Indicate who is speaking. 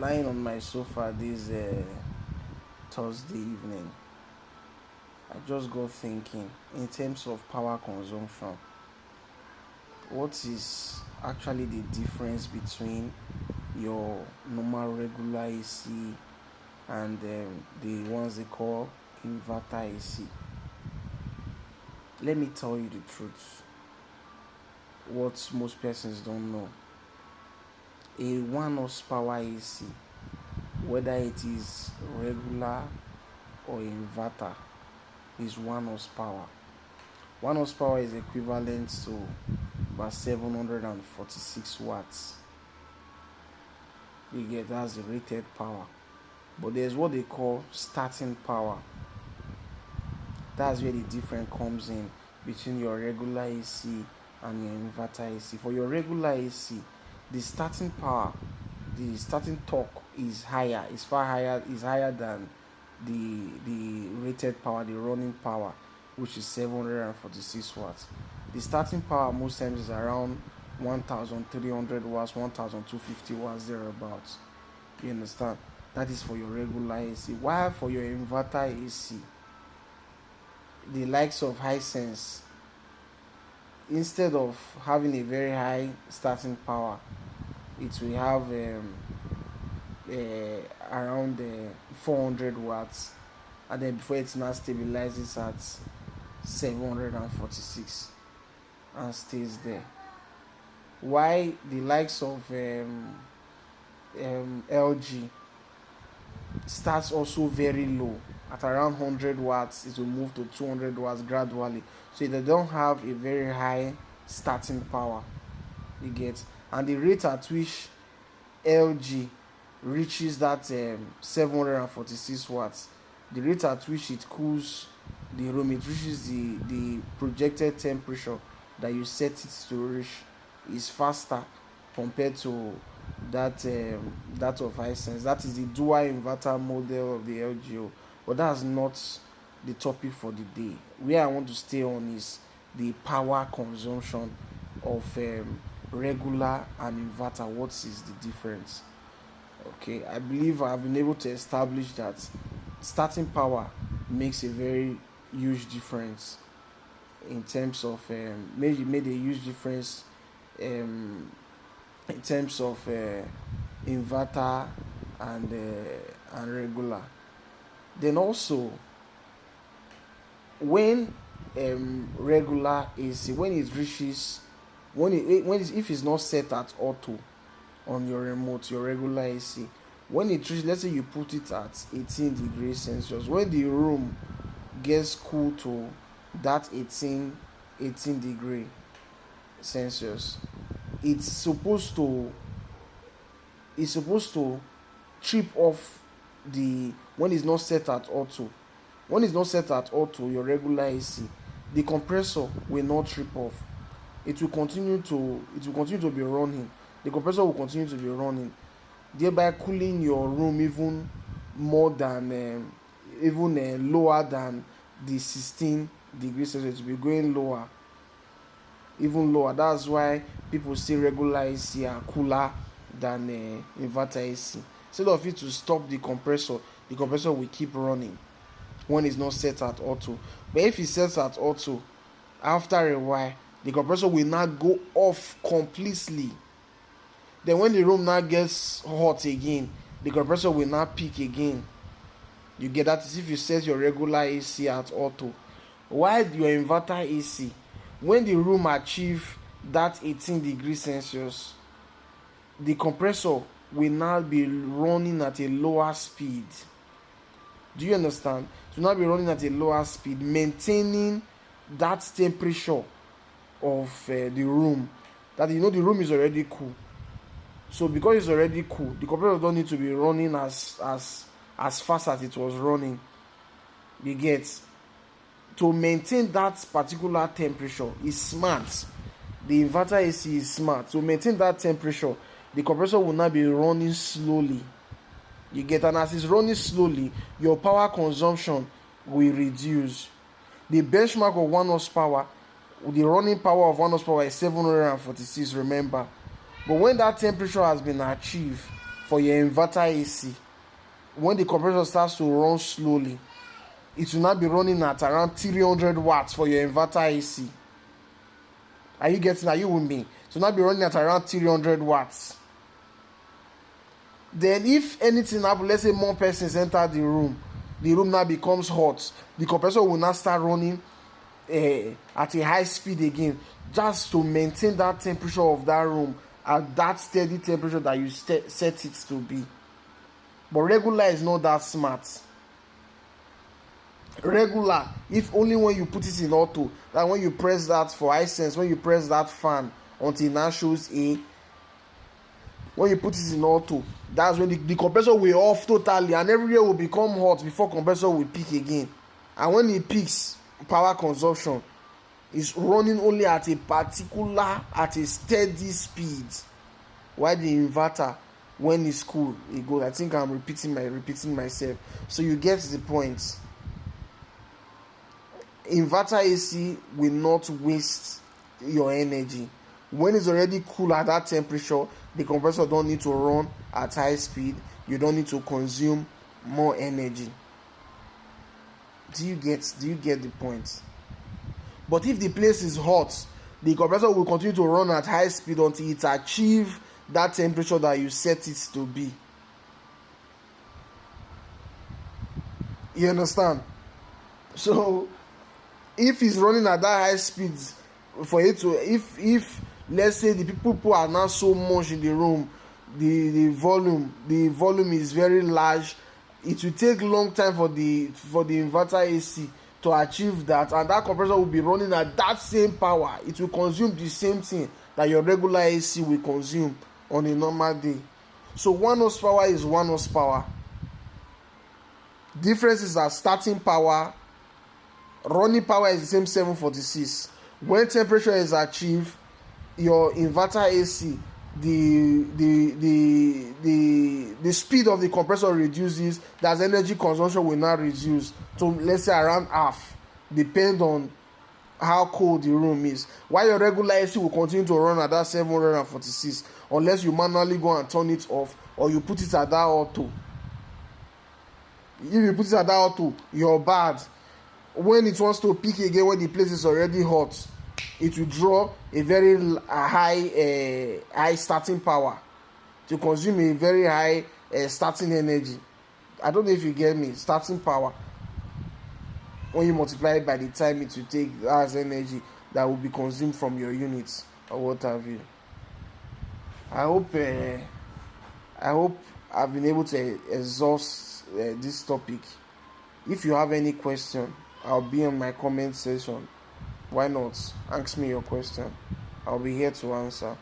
Speaker 1: lying on my sofa this Thursday evening, I just got thinking in terms of power consumption. What is actually the difference between your normal regular AC and the ones they call inverter AC? Let me tell you the truth. What most persons don't know. A 1 horsepower AC, whether it is regular or inverter, is 1 horsepower. 1 horsepower is equivalent to about 746 watts. You get, that's the rated power. But there's what they call starting power. That's where the difference comes in between your regular AC and your inverter AC. For your regular AC, the starting power, the starting torque is higher, is far higher, is higher than the rated power, the running power, which is 746 watts. The starting power most times is around 1300 watts, 1250 watts, thereabouts. You understand? That is for your regular AC. While for your inverter AC, the likes of Hisense, instead of having a very high starting power, it will have around 400 watts, and then before it now stabilizes at 746 and stays there. Why the likes of LG starts also very low at around 100 watts, it will move to 200 watts gradually, so they don't have a very high starting power. You get, and the rate at which LG reaches that 746 watts, the rate at which it cools the room, it reaches the projected temperature that you set it to reach, is faster compared to that of Hisense. That is the dual inverter model of the LGO. But that's not the topic for the day. Where I want to stay on is the power consumption of regular and inverter. What is the difference? Okay, I believe I've been able to establish that starting power makes a very huge difference in terms of made a huge difference in terms of inverter and regular. Then also, when regular AC, when it reaches, if it's not set at auto on your remote, your regular AC, when it reaches, let's say you put it at 18 degrees Celsius, when the room gets cool to that 18 degree Celsius, it's supposed to trip off the, when it's not set at auto. When it's not set at auto, your regular AC, the compressor will not trip off. It will continue to be running. The compressor will continue to be running, thereby cooling your room even more than lower than the 16 degrees Celsius. It will be going lower, even lower. That's why people say regular AC are cooler than inverter AC. Instead of it to stop the compressor will keep running when it's not set at auto. But if it's set at auto, after a while, the compressor will not go off completely. Then when the room now gets hot again, the compressor will not peak again. You get that? Is if you set your regular AC at auto. While your inverter AC, when the room achieve that 18 degrees Celsius, the compressor will now be running at a lower speed. Do you understand? It will now be running at a lower speed, maintaining that temperature of the room. That the room is already cool. So because it's already cool, the compressor don't need to be running as fast as it was running. You get, to maintain that particular temperature is smart. The inverter AC is smart. To maintain that temperature, the compressor will not be running slowly. You get, and as it's running slowly, your power consumption will reduce. The benchmark of 1 horsepower, the running power of 1 horsepower is 746, remember. But when that temperature has been achieved for your inverter AC, when the compressor starts to run slowly, it will not be running at around 300 watts for your inverter AC. Are you getting? Are you with me? So now be running at around 300 watts. Then if anything happens, let's say more persons enter the room now becomes hot. The compressor will now start running at a high speed again, just to maintain that temperature of that room at that steady temperature that you set it to be. But regular is not that smart. Regular, if only when you put it in auto, that when you press that for Hisense, when you press that fan until it now shows A, when you put it in auto, that's when the compressor will off totally and everywhere will become hot before compressor will peak again. And when it peaks, power consumption is running only at a steady speed, while the inverter, when it's cool, it goes. I think I'm repeating myself, so you get the point. Inverter AC will not waste your energy. When it's already cool at that temperature, the compressor don't need to run at high speed. You don't need to consume more energy. Do you get the point? But if the place is hot, the compressor will continue to run at high speed until it achieves that temperature that you set it to be. You understand? So if it's running at that high speed, for it to, if let's say the people are not so much in the room, the volume is very large, it will take long time for the inverter AC to achieve that, and that compressor will be running at that same power. It will consume the same thing that your regular AC will consume on a normal day. So 1 horsepower is 1 horsepower. Differences are starting power. Running power is the same 746. When temperature is achieved, your inverter AC, the speed of the compressor reduces. That energy consumption will now reduce to, let's say, around half, depend on how cold the room is. While your regular AC will continue to run at that 746, unless you manually go and turn it off, or you put it at that auto. If you put it at that auto, you're bad. When it wants to peak again, when the place is already hot, it will draw a very high starting power to consume a very high starting energy. I don't know if you get me. Starting power, when you multiply it by the time it will take as energy that will be consumed from your units or what have you. I hope I've been able to exhaust this topic. If you have any question, I'll be on my comment section. Why not? Ask me your question. I'll be here to answer.